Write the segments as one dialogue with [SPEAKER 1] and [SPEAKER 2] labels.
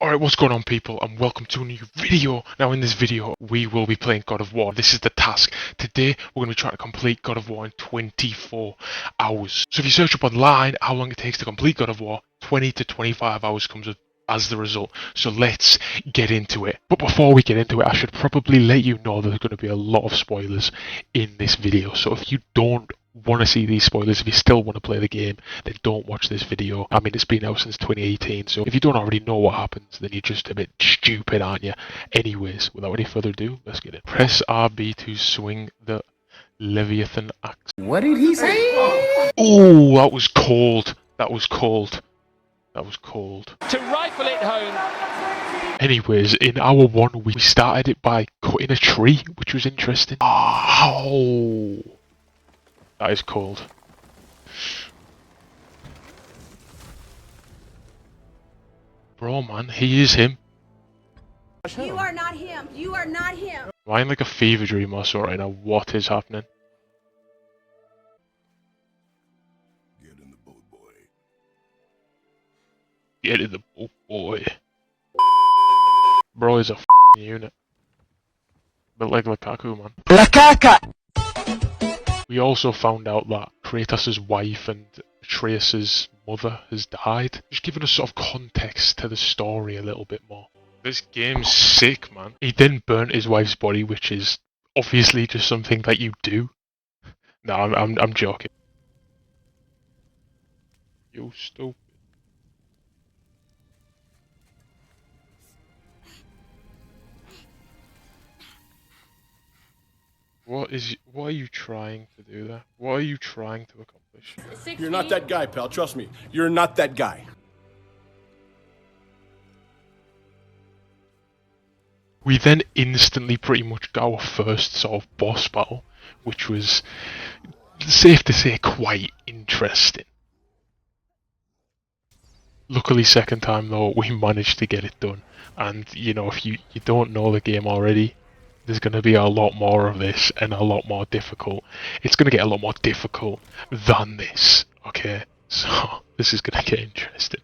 [SPEAKER 1] Alright, what's going on people, and welcome to a new video. Now in this video, we will be playing God of War. This is the task. Today, we're going to try to complete God of War in 24 hours. So if you search up online how long it takes to complete God of War, 20 to 25 hours comes up as the result. So let's get into it. But before we get into it, I should probably let you know there's going to be a lot of spoilers in this video. So if you don't want to see these spoilers, if you still want to play the game, then don't watch this video. I mean, it's been out since 2018, so if you don't already know what happens, then you're just a bit stupid, aren't you? Anyways, without any further ado, let's get it. Press RB to swing the Leviathan axe.
[SPEAKER 2] What did he say?
[SPEAKER 1] Oh, that was cold. That was cold. That was cold.
[SPEAKER 3] To rifle it home.
[SPEAKER 1] Anyways, in hour one, we started it by cutting a tree, which was interesting. Oh, that is cold. Bro, man, he is him.
[SPEAKER 4] You are not him. You are not him.
[SPEAKER 1] Am I in like a fever dream or so right now? What is happening?
[SPEAKER 2] Get in the boat, boy.
[SPEAKER 1] Get in the boat, boy. Bro is a unit. But like Lukaku, man.
[SPEAKER 3] Lukaku!
[SPEAKER 1] We also found out that Kratos' wife and Atreus' mother has died. Just giving us sort of context to the story a little bit more. This game's sick, man. He then burnt his wife's body, which is obviously just something that you do. No, I'm joking. You stupid. What are you trying to do there? What are you trying to accomplish?
[SPEAKER 2] You're not that guy, pal. Trust me. You're not that guy.
[SPEAKER 1] We then instantly pretty much got our first sort of boss battle, which was, safe to say, quite interesting. Luckily, second time though, we managed to get it done. And, you know, if you don't know the game already, there's going to be a lot more of this and a lot more difficult. It's going to get a lot more difficult than this, okay? So, this is going to get interesting.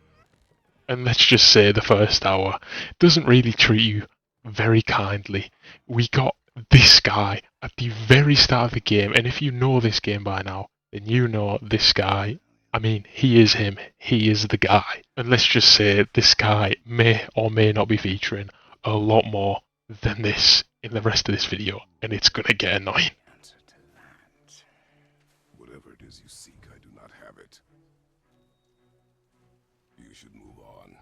[SPEAKER 1] And let's just say the first hour doesn't really treat you very kindly. We got this guy at the very start of the game, and if you know this game by now, then you know this guy. I mean, he is him. He is the guy. And let's just say this guy may or may not be featuring a lot more than this in the rest of this video, and it's gonna get annoying.
[SPEAKER 2] Answer to that. Whatever it is you seek, I do not have it. You should move on.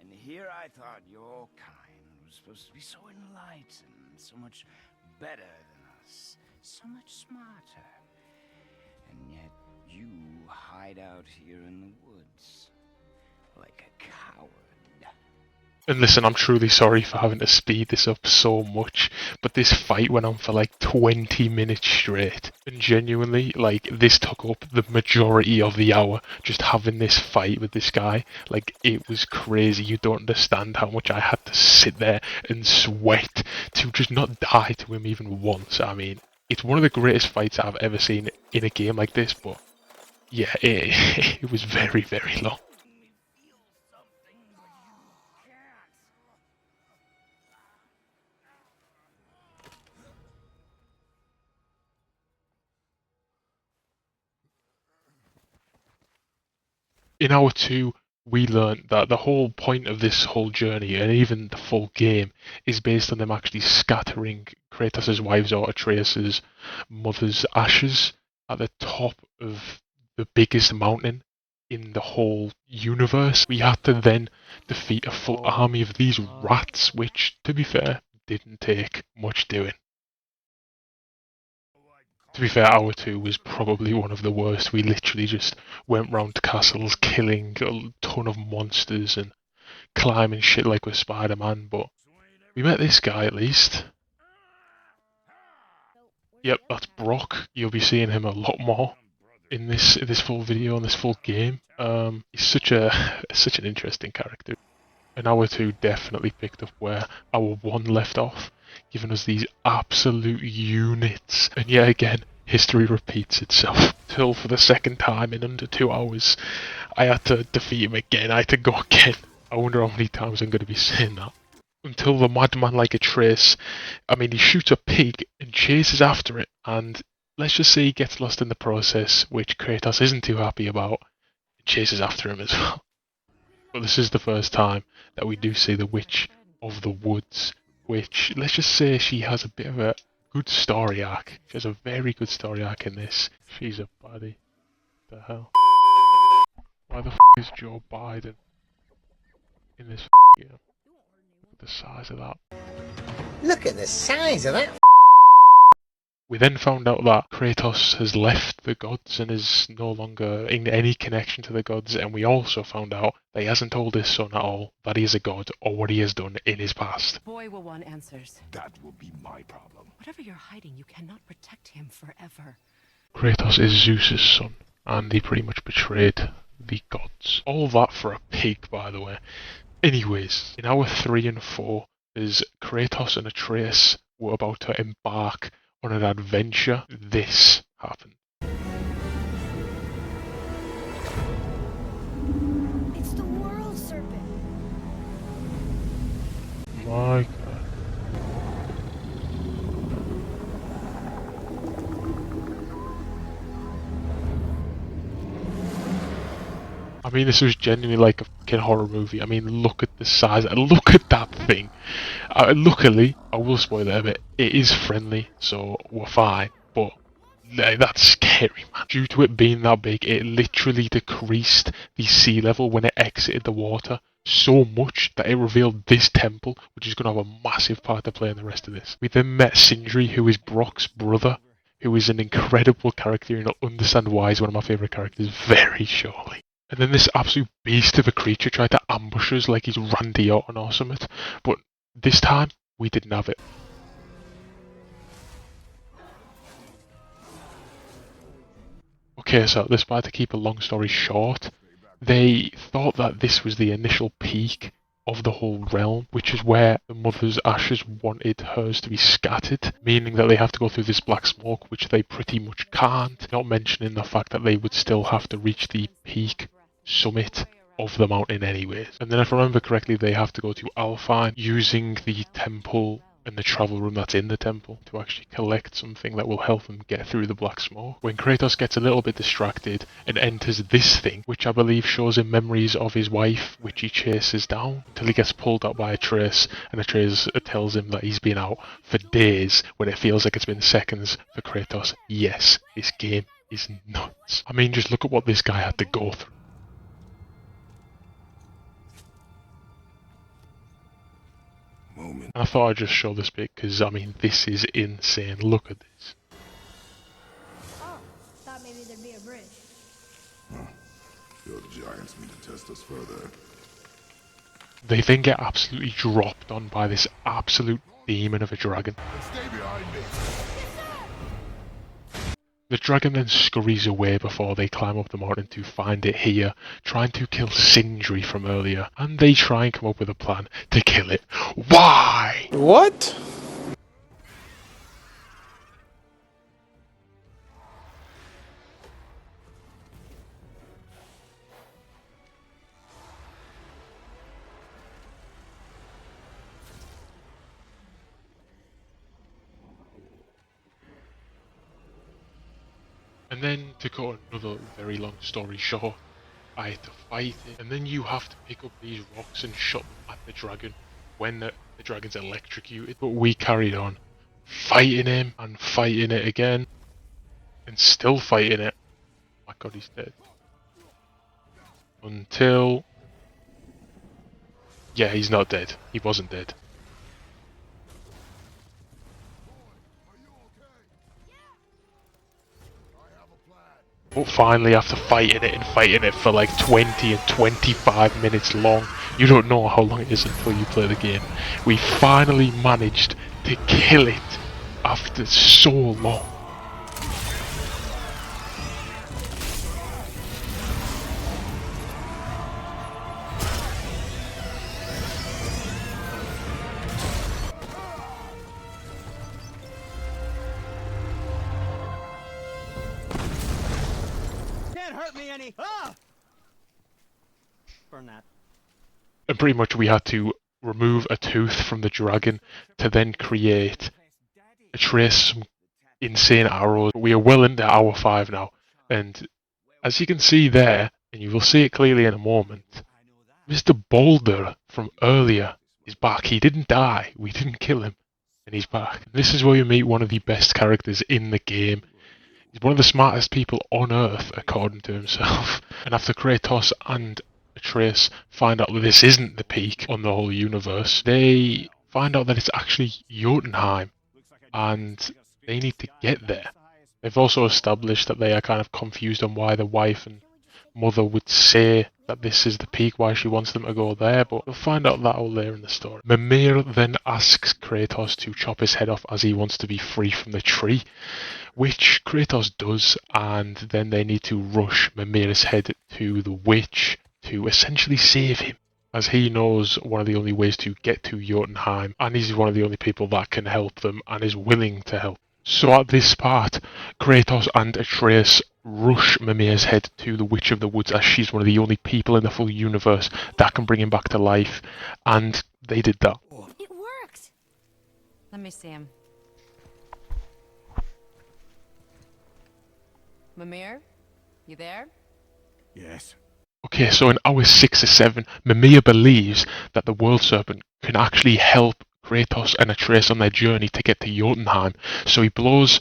[SPEAKER 5] And here I thought your kind was supposed to be so enlightened, so much better than us, so much smarter. And yet you hide out here in the woods like a coward.
[SPEAKER 1] And listen, I'm truly sorry for having to speed this up so much, but this fight went on for like 20 minutes straight. And genuinely, like, this took up the majority of the hour, just having this fight with this guy. Like, it was crazy. You don't understand how much I had to sit there and sweat to just not die to him even once. I mean, it's one of the greatest fights I've ever seen in a game like this, but yeah, it was very, very long. In hour two, we learned that the whole point of this whole journey, and even the full game, is based on them actually scattering Kratos' wife's or Atreus' mother's ashes at the top of the biggest mountain in the whole universe. We had to then defeat a full army of these rats, which, to be fair, didn't take much doing. To be fair, hour two was probably one of the worst. We literally just went round castles, killing a ton of monsters and climbing shit like with Spider-Man, but we met this guy at least. Yep, that's Brock. You'll be seeing him a lot more in this full video, in this full game. He's such an interesting character. And hour two definitely picked up where hour one left off, giving us these absolute units. And yet again, history repeats itself. Till for the second time in under 2 hours, I had to defeat him again. I had to go again. I wonder how many times I'm going to be saying that. Until the madman like Atreus, I mean, he shoots a pig and chases after it, and let's just say he gets lost in the process, which Kratos isn't too happy about, and chases after him as well. But this is the first time that we do see the Witch of the Woods, which, let's just say she has a bit of a good story arc. She has a very good story arc in this. She's a baddie. What the hell? Why the f is Joe Biden in this game? Look at the size of that.
[SPEAKER 6] Look at the size of that.
[SPEAKER 1] We then found out that Kratos has left the gods and is no longer in any connection to the gods, and we also found out that he hasn't told his son at all that he is a god or what he has done in his past.
[SPEAKER 7] Boy will want answers.
[SPEAKER 2] That will be my problem.
[SPEAKER 7] Whatever you're hiding, you cannot protect him forever.
[SPEAKER 1] Kratos is Zeus's son, and he pretty much betrayed the gods. All that for a pig, by the way. Anyways, in hour 3 and 4, as Kratos and Atreus were about to embark on an adventure, this happened.
[SPEAKER 4] It's the world serpent.
[SPEAKER 1] My god. I mean, this was genuinely like a fucking horror movie. I mean, look at the size. Look at that thing. Luckily, I will spoil it a bit. It is friendly, so we're fine. But that's scary, man. Due to it being that big, it literally decreased the sea level when it exited the water so much that it revealed this temple, which is going to have a massive part to play in the rest of this. We then met Sindri, who is Brock's brother, who is an incredible character, and you'll understand why he's one of my favourite characters very shortly. And then this absolute beast of a creature tried to ambush us like he's Randy Orton or something, but this time, we didn't have it. Okay, so despite to keep a long story short, they thought that this was the initial peak of the whole realm, which is where the mother's ashes wanted hers to be scattered, meaning that they have to go through this black smoke, which they pretty much can't, not mentioning the fact that they would still have to reach the peak summit of the mountain anyways. And then if I remember correctly, they have to go to Alfheim using the temple and the travel room that's in the temple to actually collect something that will help them get through the black smoke. When Kratos gets a little bit distracted and enters this thing, which I believe shows him memories of his wife, which he chases down until he gets pulled out by Atreus, and Atreus tells him that he's been out for days when it feels like it's been seconds for Kratos. Yes, this game is nuts. I mean, just look at what this guy had to go through.
[SPEAKER 2] Moment.
[SPEAKER 1] And I thought I'd just show this bit because, I mean, this is insane. Look at this.
[SPEAKER 4] Oh, thought maybe there'd be a bridge.
[SPEAKER 2] Your giants mean to test us further.
[SPEAKER 1] They then get absolutely dropped on by this absolute demon of a dragon.
[SPEAKER 2] Stay behind me.
[SPEAKER 1] The dragon then scurries away before they climb up the mountain to find it here, trying to kill Sindri from earlier, and they try and come up with a plan to kill it. Why?
[SPEAKER 6] What?
[SPEAKER 1] And then, to cut another very long story short, I had to fight it, and then you have to pick up these rocks and shot them at the dragon when the dragon's electrocuted. But we carried on, fighting him and fighting it again, and still fighting it. Oh my god, he's dead. Until... yeah, he's not dead. He wasn't dead. But finally, after fighting it for like 20 and 25 minutes long, you don't know how long it is until you play the game, we finally managed to kill it after so long.
[SPEAKER 3] Can't hurt me any. Ah!
[SPEAKER 1] And pretty much we had to remove a tooth from the dragon to then create Atreus some insane arrows. We are well into hour 5 now, and as you can see there, and you will see it clearly in a moment, Mr. Boulder from earlier is back. He didn't die, we didn't kill him, and he's back. This is where you meet one of the best characters in the game. He's one of the smartest people on Earth, according to himself. And after Kratos and Atreus find out that this isn't the peak on the whole universe, they find out that it's actually Jotunheim, and they need to get there. They've also established that they are kind of confused on why the wife and mother would say that this is the peak, why she wants them to go there, but we'll find out that all later in the story. Mimir then asks Kratos to chop his head off as he wants to be free from the tree, which Kratos does, and then they need to rush Mimir's head to the witch to essentially save him, as he knows one of the only ways to get to Jotunheim, and he's one of the only people that can help them and is willing to help. So at this part, Kratos and Atreus rush Mimir's head to the Witch of the Woods, as she's one of the only people in the full universe that can bring him back to life, and they did that.
[SPEAKER 4] It worked.
[SPEAKER 7] Let me see him. Mimir, you there?
[SPEAKER 2] Yes.
[SPEAKER 1] Okay, so in hours 6 or 7, Mimir believes that the World Serpent can actually help Kratos and Atreus on their journey to get to Jotunheim. So he blows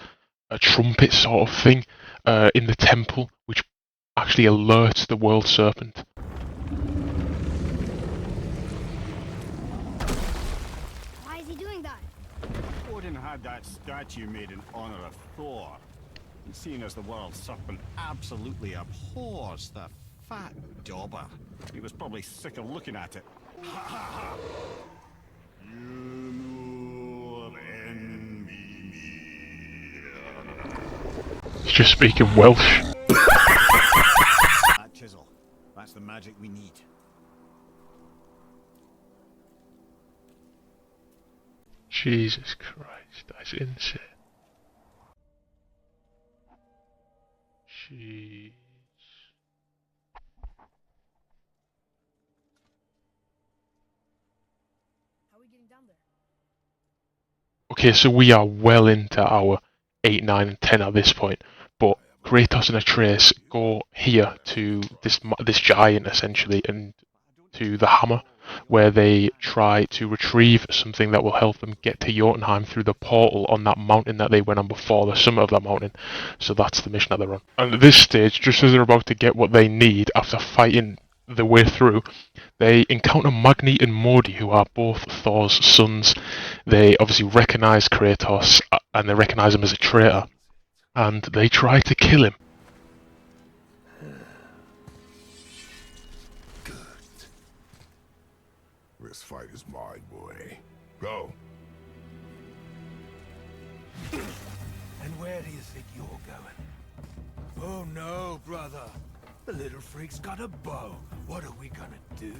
[SPEAKER 1] a trumpet sort of thing in the temple, which actually alerts the World Serpent.
[SPEAKER 4] Why is he doing that?
[SPEAKER 8] Odin had that statue made in honor of Thor. And seeing as the World Serpent absolutely abhors the fat dauber, he was probably sick of looking at it. Ha ha ha!
[SPEAKER 1] He's just speaking Welsh.
[SPEAKER 8] That chisel, that's the magic we need.
[SPEAKER 1] Jesus Christ, that's insane. Jeez. Okay, so we are well into our 8, 9, and 10 at this point, but Kratos and Atreus go here to this giant, essentially, and to the hammer, where they try to retrieve something that will help them get to Jotunheim through the portal on that mountain that they went on before, the summit of that mountain. So that's the mission that they're on. And at this stage, just as they're about to get what they need after fighting the way through, they encounter Magni and Modi, who are both Thor's sons. They obviously recognize Kratos, and they recognize him as a traitor, and they try to kill him.
[SPEAKER 2] Good. This fight is mine, boy. Go.
[SPEAKER 9] And where do you think you're going? Oh no, brother. The little freak's got a bow. What are we gonna do?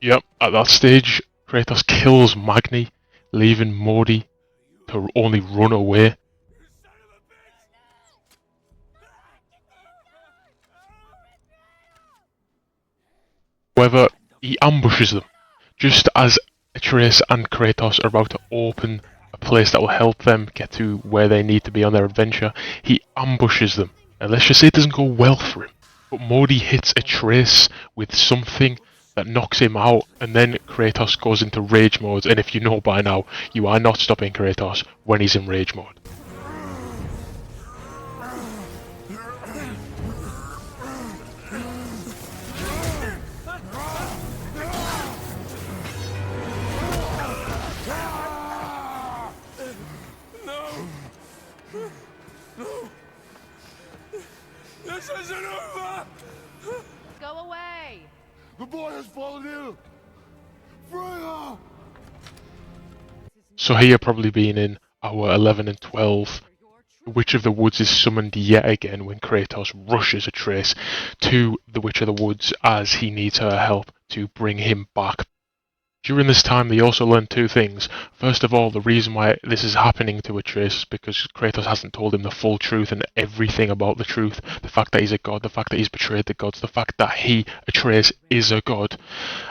[SPEAKER 1] Yep, at that stage, Kratos kills Magni, leaving Modi to only run away. However, he ambushes them, just as Atreus and Kratos are about to open a place that will help them get to where they need to be on their adventure. He ambushes them, and let's just say it doesn't go well for him. But Modi hits Atreus with something that knocks him out, and then Kratos goes into rage mode, and if you know by now, you are not stopping Kratos when he's in rage mode.
[SPEAKER 9] This isn't over!
[SPEAKER 7] Go away!
[SPEAKER 9] The boy has fallen ill! Freya!
[SPEAKER 1] So here probably being in hour 11 and 12, the Witch of the Woods is summoned yet again when Kratos rushes Atreus to the Witch of the Woods as he needs her help to bring him back. During this time, they also learn two things. First of all, the reason why this is happening to Atreus is because Kratos hasn't told him the full truth and everything about the truth. The fact that he's a god, the fact that he's betrayed the gods, the fact that he, Atreus, is a god.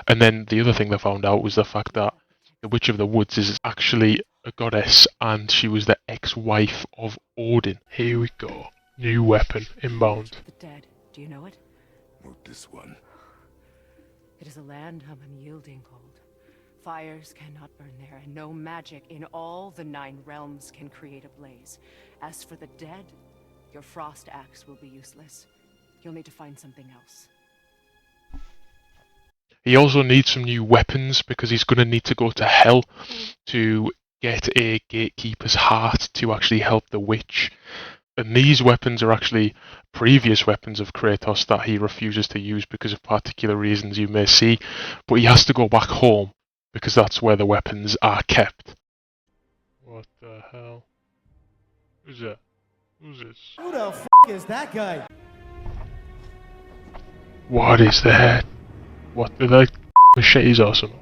[SPEAKER 1] And then the other thing they found out was the fact that the Witch of the Woods is actually a goddess and she was the ex-wife of Odin. Here we go. New weapon inbound.
[SPEAKER 10] The dead. Do you know it?
[SPEAKER 2] Not this one.
[SPEAKER 10] It is a land of unyielding cold. Fires cannot burn there, and no magic in all the 9 realms can create a blaze. As for the dead, your frost axe will be useless. You'll need to find something else.
[SPEAKER 1] He also needs some new weapons because he's going to need to go to hell to get a gatekeeper's heart to actually help the witch. And these weapons are actually previous weapons of Kratos that he refuses to use because of particular reasons you may see. But he has to go back home because that's where the weapons are kept. What the hell? Who's that? Who's this?
[SPEAKER 3] Who the f is that guy?
[SPEAKER 1] What is that? What, they're like machetes or something?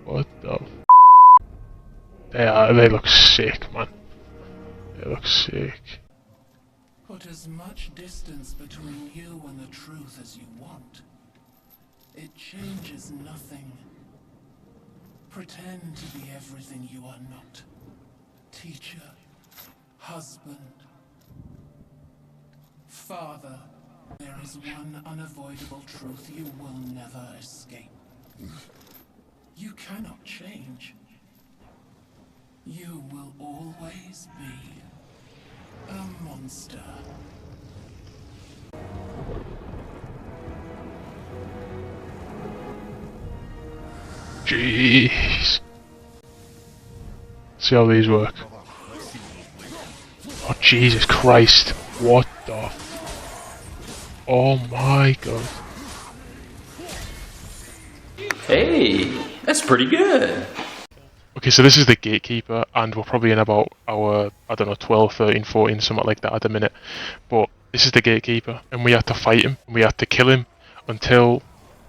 [SPEAKER 1] What the f? They look sick, man. They look sick.
[SPEAKER 11] Put as much distance between you and the truth as you want. It changes nothing. Pretend to be everything you are not. Teacher, husband, father. There is one unavoidable truth you will never escape. You cannot change. You will always be a monster.
[SPEAKER 1] Jeez. See how these work. Oh Jesus Christ. What the f- Oh my god.
[SPEAKER 12] Hey, that's pretty good.
[SPEAKER 1] Okay, so this is the gatekeeper, and we're probably in about our, I don't know, 12, 13, 14, something like that at the minute. But this is the gatekeeper, and we had to fight him, and we had to kill him until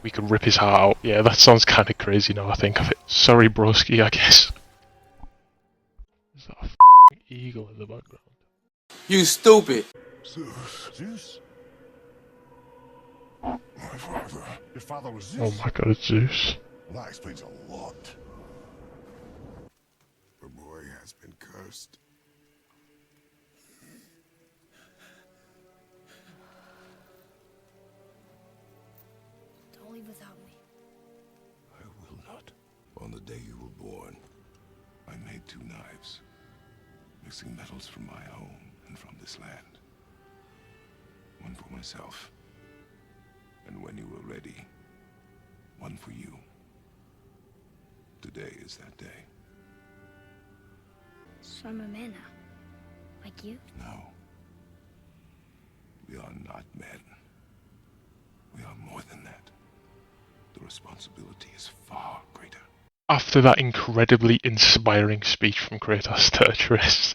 [SPEAKER 1] we could rip his heart out. Yeah, that sounds kind of crazy now I think of it. Sorry, broski, I guess. Is that a f***ing eagle in the background?
[SPEAKER 3] You stupid.
[SPEAKER 2] Zeus? My father. Your father was Zeus?
[SPEAKER 1] Oh my god, it's Zeus.
[SPEAKER 2] Well, that explains a lot. The boy has been cursed.
[SPEAKER 4] Don't leave without me.
[SPEAKER 2] I will not. On the day you were born, I made 2 knives, mixing metals from my home and from this land. One for myself, and when you were ready, one for you. Today is that day.
[SPEAKER 4] So I'm a man now. Like you?
[SPEAKER 2] No. We are not men. We are more than that. The responsibility is far greater.
[SPEAKER 1] After that incredibly inspiring speech from Kratos to Atreus,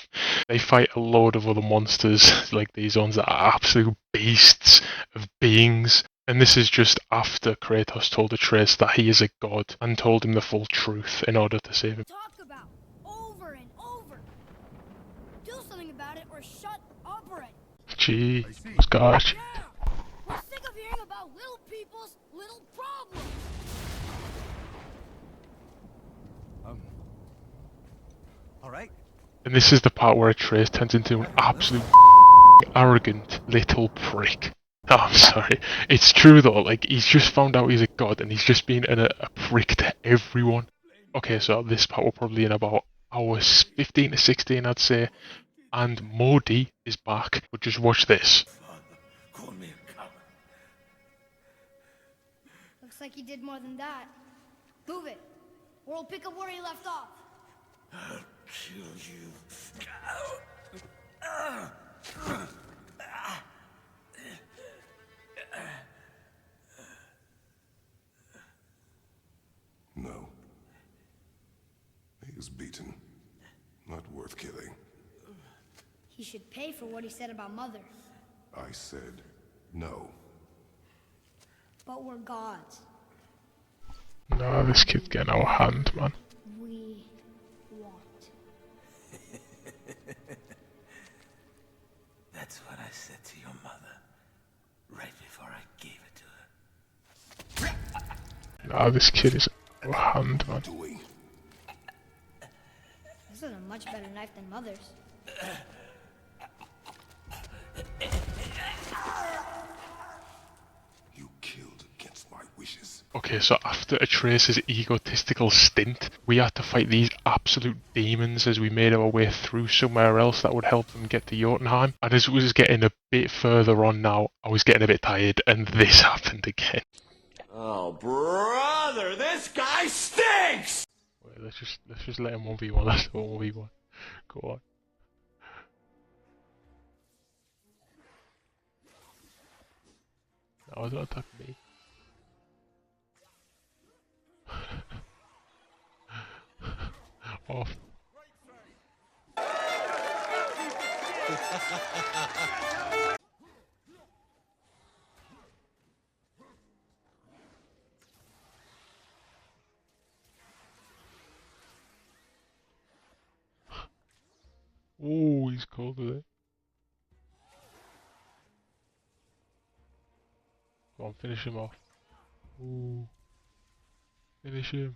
[SPEAKER 1] they fight a load of other monsters, like these ones that are absolute beasts of beings. And this is just after Kratos told Atreus that he is a god and told him the full truth in order to save him.
[SPEAKER 4] Talk about over and over. Do something about it or shut up already.
[SPEAKER 1] Gee, gosh.
[SPEAKER 4] Yeah! We're sick of hearing about little people's little problems.
[SPEAKER 3] Alright.
[SPEAKER 1] And this is the part where Atreus turns into an absolute arrogant little prick. Oh, I'm sorry. It's true though, like, he's just found out he's a god and he's just been a prick to everyone. Okay, so this part we're probably in about hours 15 to 16, I'd say. And Modi is back, but just watch this.
[SPEAKER 9] Call me a coward.
[SPEAKER 4] Looks like you did more than that. Move it, or we'll pick up where you left off.
[SPEAKER 9] I'll kill you.
[SPEAKER 2] No. He is beaten. I worth killing.
[SPEAKER 4] He should pay for what he said about Mother.
[SPEAKER 2] I said no.
[SPEAKER 4] But we're gods.
[SPEAKER 1] No, this kid's getting out of hand, man.
[SPEAKER 4] We want.
[SPEAKER 9] That's what I said to your mother, right before I gave it to her.
[SPEAKER 1] No, this kid is out of hand, man.
[SPEAKER 4] This is a much better knife than Mother's.
[SPEAKER 2] You killed against my wishes.
[SPEAKER 1] Okay, so after Atreus' egotistical stint, we had to fight these absolute demons as we made our way through somewhere else that would help them get to Jotunheim. And as it was getting a bit further on now, I was getting a bit tired, and this happened again.
[SPEAKER 6] Oh, brother, this guy stinks!
[SPEAKER 1] Wait, let's just let him 1v1. Let's do 1v1. Go on. No, don't attack me. Off. Oh, he's cold with it. Go on, finish him off. Ooh. Finish him.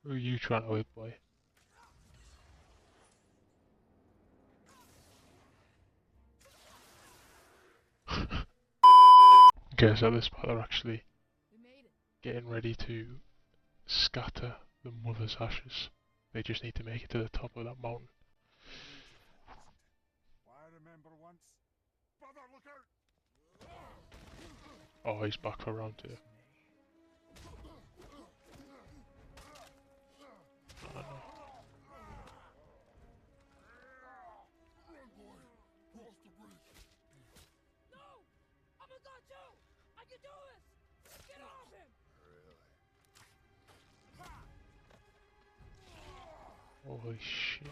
[SPEAKER 1] Who are you trying to hit, boy? Okay, so this part they're actually getting ready to scatter the mother's ashes. They just need to make it to the top of that mountain. Oh, he's back for round 2. Oh, no. Holy shit.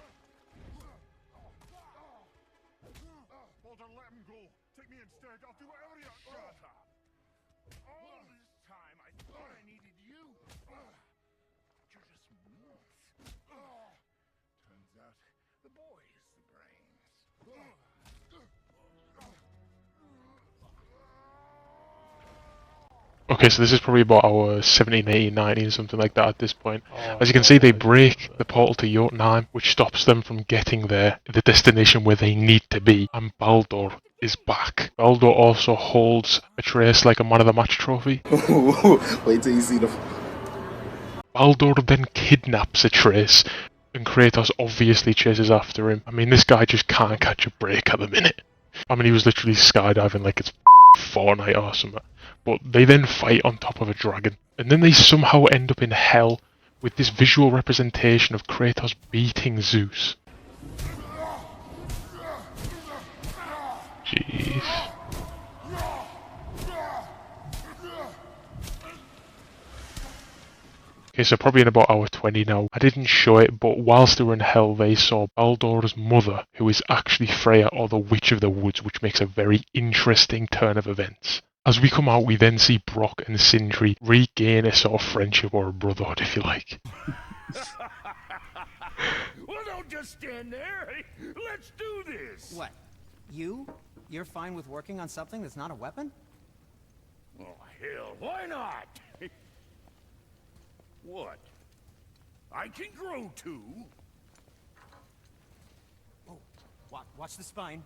[SPEAKER 8] Baldur, let him go. Take me instead. I'll do whatever you want. All this time I thought I needed you. You're just meat. Turns out the boy is the brains.
[SPEAKER 1] Okay, so this is probably about our 17, 18, 19, something like that at this point. As you can see, they break the portal to Jotunheim, which stops them from getting there, the destination where they need to be, and Baldur is back. Baldur also holds Atreus like a man of the match trophy.
[SPEAKER 6] Wait till you see the...
[SPEAKER 1] Baldur then kidnaps Atreus, and Kratos obviously chases after him. I mean, this guy just can't catch a break at the minute. I mean, he was literally skydiving like it's Fortnite or something. But they then fight on top of a dragon. And then they somehow end up in hell with this visual representation of Kratos beating Zeus. Jeez. Okay, so probably in about hour 20 now. I didn't show it, but whilst they were in hell, they saw Baldur's mother, who is actually Freya or the Witch of the Woods, which makes a very interesting turn of events. As we come out, we then see Brock and Sindri regain a sort of friendship or a brotherhood, if you like.
[SPEAKER 9] Well, don't just stand there. Let's do this.
[SPEAKER 3] What? You? You're fine with working on something that's not a weapon?
[SPEAKER 9] Oh, hell, why not? What? I can grow too.
[SPEAKER 3] Oh, watch the spine.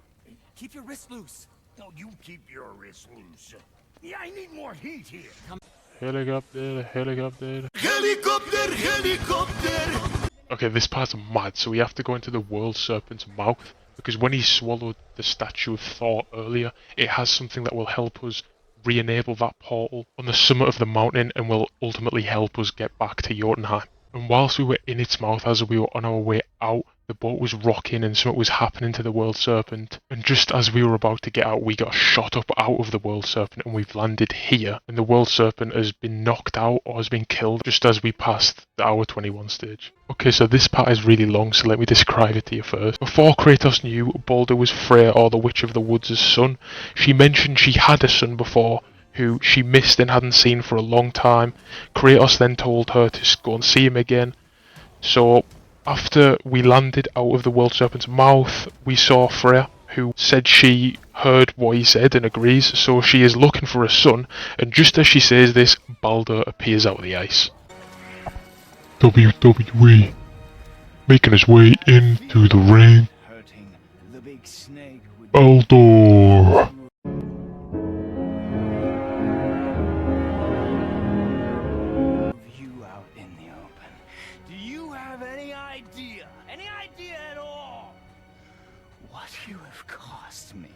[SPEAKER 3] Keep your wrist loose.
[SPEAKER 9] No, you keep your wrist loose. Yeah, I need more heat here.
[SPEAKER 1] Helicopter, helicopter.
[SPEAKER 9] Helicopter, helicopter!
[SPEAKER 1] Okay, this part's mad, so we have to go into the World Serpent's mouth, because when he swallowed the statue of Thor earlier, it has something that will help us re-enable that portal on the summit of the mountain and will ultimately help us get back to Jotunheim. And whilst we were in its mouth, as we were on our way out, the boat was rocking and something was happening to the World Serpent. And just as we were about to get out, we got shot up out of the World Serpent and we've landed here. And the World Serpent has been knocked out or has been killed just as we passed the Hour 21 stage. Okay, so this part is really long, so let me describe it to you first. Before Kratos knew Baldur was Freya or the Witch of the Woods' son, she mentioned she had a son before, who she missed and hadn't seen for a long time. Kratos then told her to go and see him again. So after we landed out of the World Serpent's mouth, we saw Freya, who said she heard what he said and agrees, so she is looking for a son, and just as she says this, Baldur appears out of the ice. WWE, making his way into the ring, Baldur.
[SPEAKER 5] You out in the open. Do you have any idea at all, what you have cost me?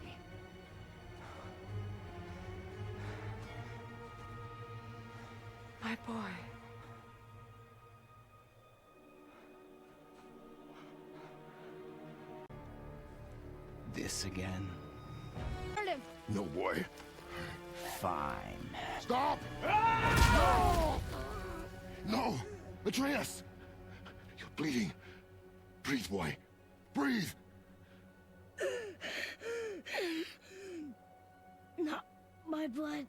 [SPEAKER 10] My boy.
[SPEAKER 5] This again?
[SPEAKER 2] No, boy.
[SPEAKER 5] Fine.
[SPEAKER 2] Stop! No! No! Atreus! You're bleeding. Breathe, boy. Breathe!
[SPEAKER 4] Not my blood.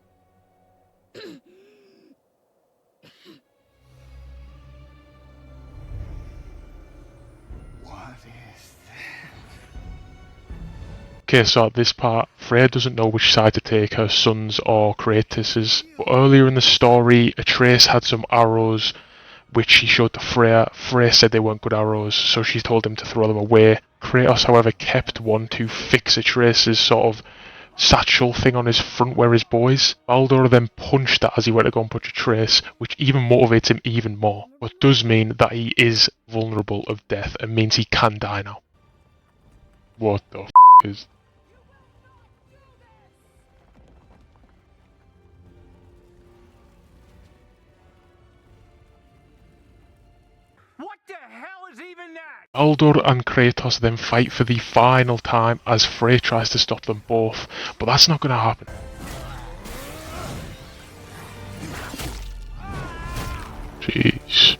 [SPEAKER 5] What is that?
[SPEAKER 1] Okay, so at this part, Freya doesn't know which side to take, her son's or Kratos'. But earlier in the story, Atreus had some arrows which he showed to Freya. Freya said they weren't good arrows, so she told him to throw them away. Kratos, however, kept one to fix Atreus' sort of satchel thing on his front where his boys. Baldur then punched that as he went to go and punch Atreus, which even motivates him even more, but does mean that he is vulnerable of death and means he can die now. What the f*** is...
[SPEAKER 5] What the hell is even that?
[SPEAKER 1] Baldur and Kratos then fight for the final time as Frey tries to stop them both, but that's not going to happen. Jeez.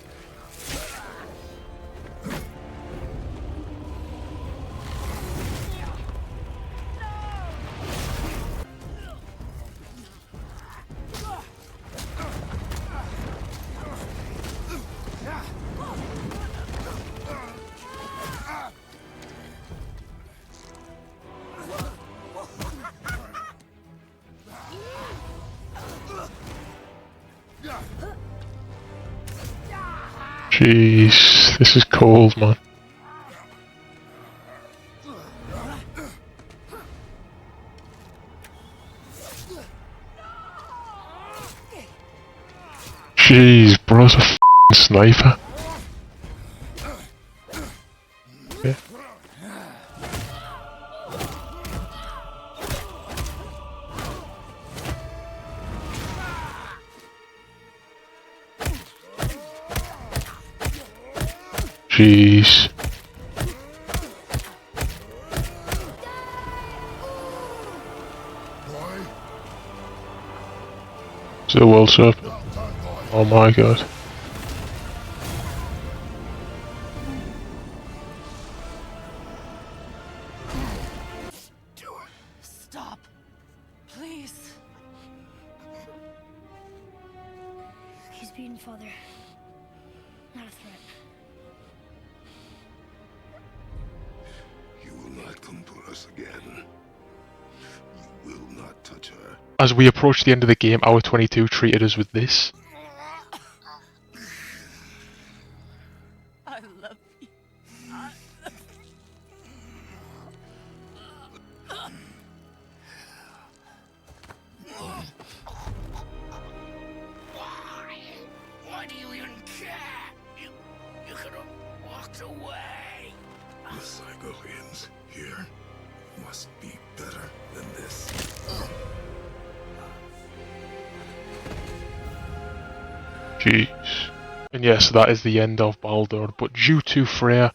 [SPEAKER 1] Jeez, this is cold, man. Jeez, bro's a f***ing sniper. Yeah. Jeez. Is it a World Serpent? Oh my god.
[SPEAKER 10] Stop. Please.
[SPEAKER 4] He's beaten, Father. Not a threat.
[SPEAKER 2] You will not come to us again. You will not touch her.
[SPEAKER 1] As we approach the end of the game, Hour 22 treated us with this.
[SPEAKER 10] I love you.
[SPEAKER 5] Why do you even care? You could have walked away.
[SPEAKER 2] The Sigolians here must be better than this.
[SPEAKER 1] Jeez. And yes, that is the end of Baldur, but due to Freya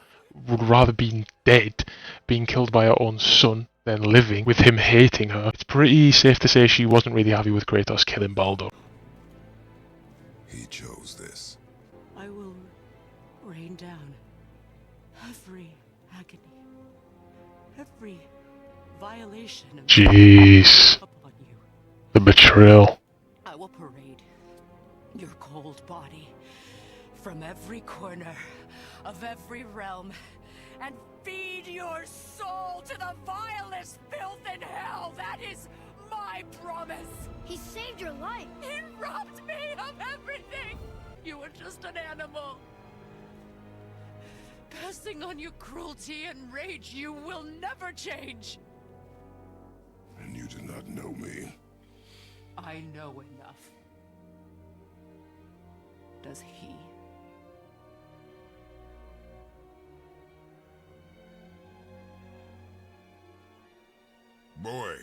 [SPEAKER 1] would rather be dead, being killed by her own son, than living with him hating her. It's pretty safe to say she wasn't really happy with Kratos killing Baldur.
[SPEAKER 2] He chose this.
[SPEAKER 10] I will rain down every agony, every violation of
[SPEAKER 1] Jeez.
[SPEAKER 10] upon you.
[SPEAKER 1] The betrayal.
[SPEAKER 10] I will parade your cold body from every corner of every realm and feed your soul to the vilest filth in hell. That is my promise.
[SPEAKER 4] He saved your life.
[SPEAKER 10] He robbed me of everything. You were just an animal. Passing on your cruelty and rage, you will never change.
[SPEAKER 2] And you do not know me.
[SPEAKER 10] I know enough. Does he?
[SPEAKER 2] Boy.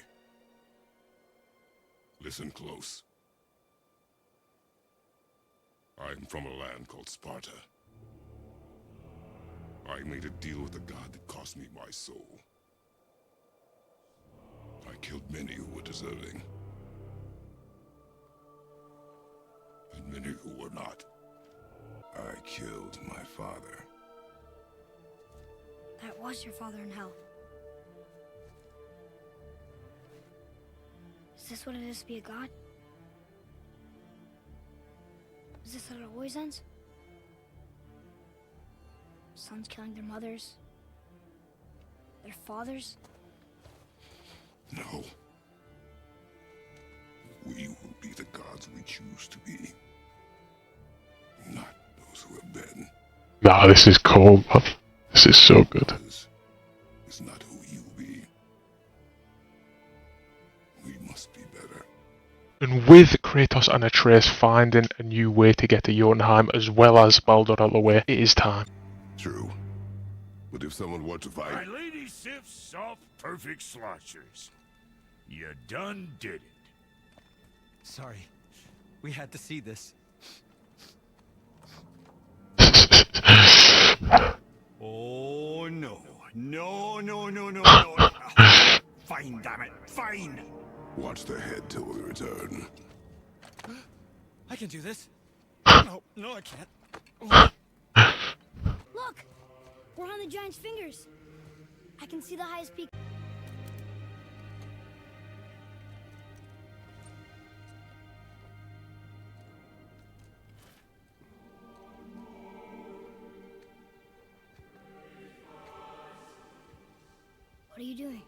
[SPEAKER 2] Listen close. I'm from a land called Sparta. I made a deal with a god that cost me my soul. I killed many who were deserving. And many who were not. I killed my father.
[SPEAKER 4] That was your father in hell. Is this what it is to be a god? Is this how it always ends? Sons killing their mothers? Their fathers?
[SPEAKER 2] No. We will be the gods we choose to be. Not those who have been.
[SPEAKER 1] Nah, this is cold, man. This is so good.
[SPEAKER 2] Is not who you be. We must be better.
[SPEAKER 1] And with Kratos and Atreus finding a new way to get to Jotunheim as well as Baldur out of the way, it is time.
[SPEAKER 2] True. But if someone were to fight...
[SPEAKER 13] My lady sips soft, perfect sloshers. You done did it.
[SPEAKER 3] Sorry. We had to see this.
[SPEAKER 8] Oh, no. No, no, no, no, no. Fine, damn it. Fine.
[SPEAKER 2] Watch the head till we return.
[SPEAKER 3] I can do this. No, no, I can't.
[SPEAKER 4] Look! We're on the giant's fingers. I can see the highest peak. What are you doing?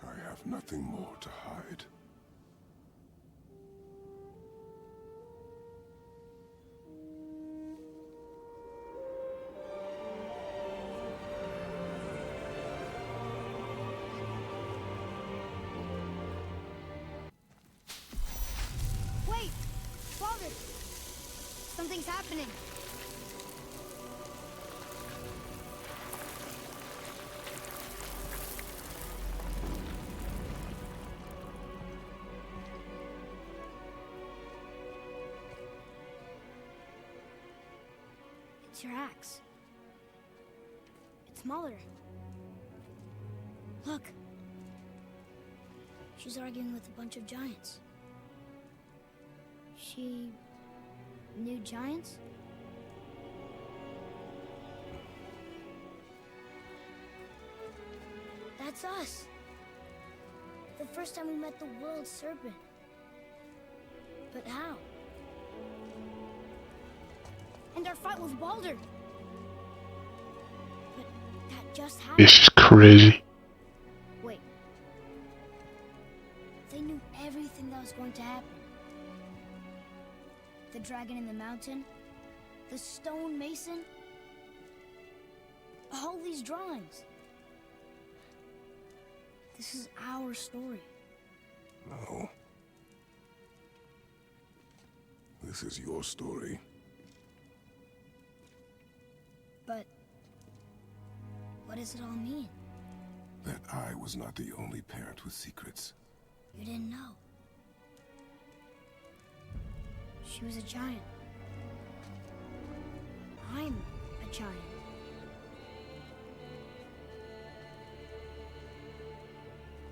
[SPEAKER 2] I have nothing more to hide.
[SPEAKER 4] Wait! Father! Something's happening. It's your axe. It's Mother. Look. She's arguing with a bunch of giants. She knew giants? That's us. The first time we met the world serpent. But how? And our fight with Baldur. But that just happened.
[SPEAKER 1] This is crazy.
[SPEAKER 4] Wait. They knew everything that was going to happen. The dragon in the mountain, the stone mason, all these drawings. This is our story.
[SPEAKER 2] No. This is your story.
[SPEAKER 4] But what does it all mean?
[SPEAKER 2] That I was not the only parent with secrets.
[SPEAKER 4] You didn't know. She was a giant. I'm giant.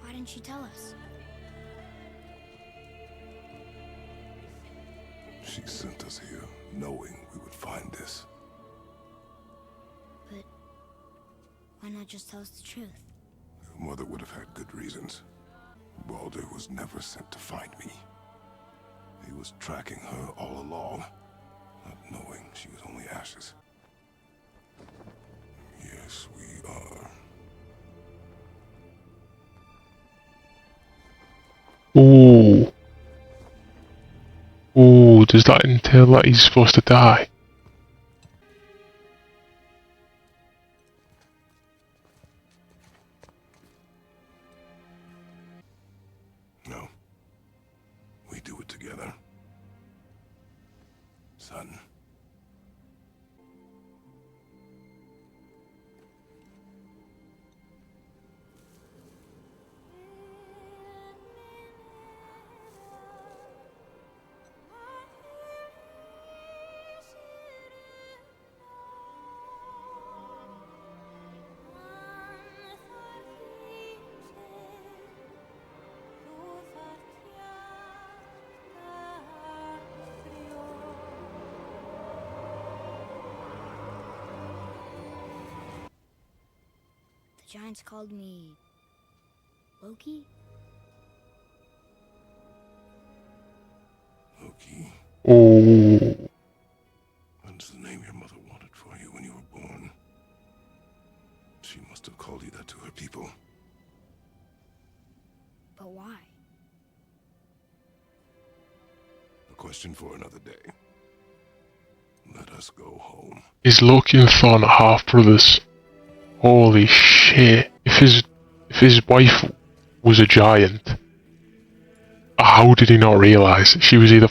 [SPEAKER 4] Why didn't she tell us?
[SPEAKER 2] She sent us here knowing we would find this.
[SPEAKER 4] But why not just tell us the truth?
[SPEAKER 2] Your mother would have had good reasons. Baldur was never sent to find me. He was tracking her all along, not knowing she was only ashes. Yes, we are.
[SPEAKER 1] Ooh. Ooh, does that entail that he's supposed to die?
[SPEAKER 2] No. We do it together. Son.
[SPEAKER 4] The giants called me Loki?
[SPEAKER 2] Loki.
[SPEAKER 1] Ooh.
[SPEAKER 2] That's the name your mother wanted for you when you were born. She must have called you that to her people.
[SPEAKER 4] But why?
[SPEAKER 2] A question for another day. Let us go home.
[SPEAKER 1] Is Loki and Thor not half brothers? Holy shit. If his wife was a giant, how did he not realise she was either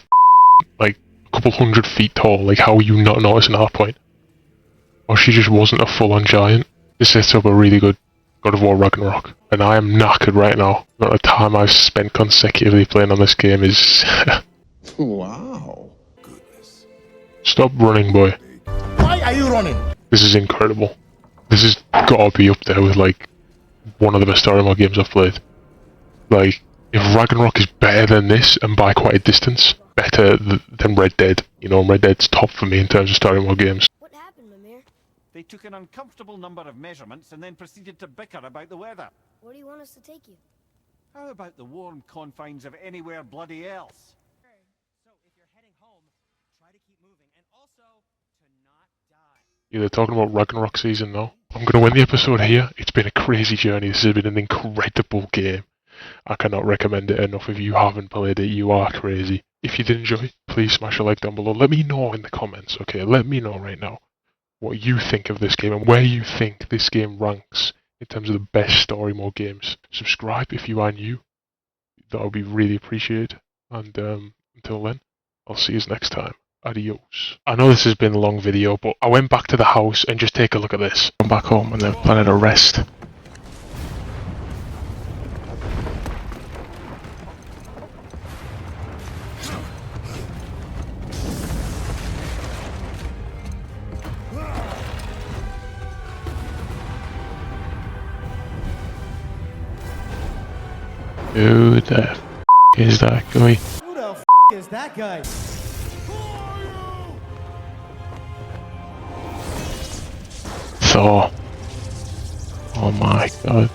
[SPEAKER 1] like a couple 100 feet tall? Like, how are you not noticing at that point? Or she just wasn't a full-on giant? This sets up a really good God of War Ragnarok. And I am knackered right now. The amount of time I've spent consecutively playing on this game is...
[SPEAKER 6] Wow.
[SPEAKER 1] Stop running, boy.
[SPEAKER 6] Why are you running?
[SPEAKER 1] This is incredible. This has got to be up there with, like, one of the best story mode games I've played. Like, if Ragnarok is better than this, and by quite a distance, better than Red Dead, you know, Red Dead's top for me in terms of story mode games.
[SPEAKER 4] What happened, Mimir?
[SPEAKER 8] They took an uncomfortable number of measurements and then proceeded to bicker about the weather.
[SPEAKER 4] Where do you want us to take you?
[SPEAKER 8] How about the warm confines of anywhere bloody else?
[SPEAKER 3] So if you're heading home, try to keep moving, and also to not die.
[SPEAKER 1] Yeah, they're talking about Ragnarok season now. I'm going to end the episode here. It's been a crazy journey. This has been an incredible game. I cannot recommend it enough. If you haven't played it, you are crazy. If you did enjoy, please smash a like down below. Let me know in the comments, okay? Let me know right now what you think of this game and where you think this game ranks in terms of the best story mode games. Subscribe if you are new. That would be really appreciated. And until then, I'll see you next time. Adios. I know this has been a long video, but I went back to the house and just take a look at this. I'm back home and they're planning a rest. Who the f is that guy?
[SPEAKER 3] Who the f is that guy?
[SPEAKER 1] Thor. Oh my god.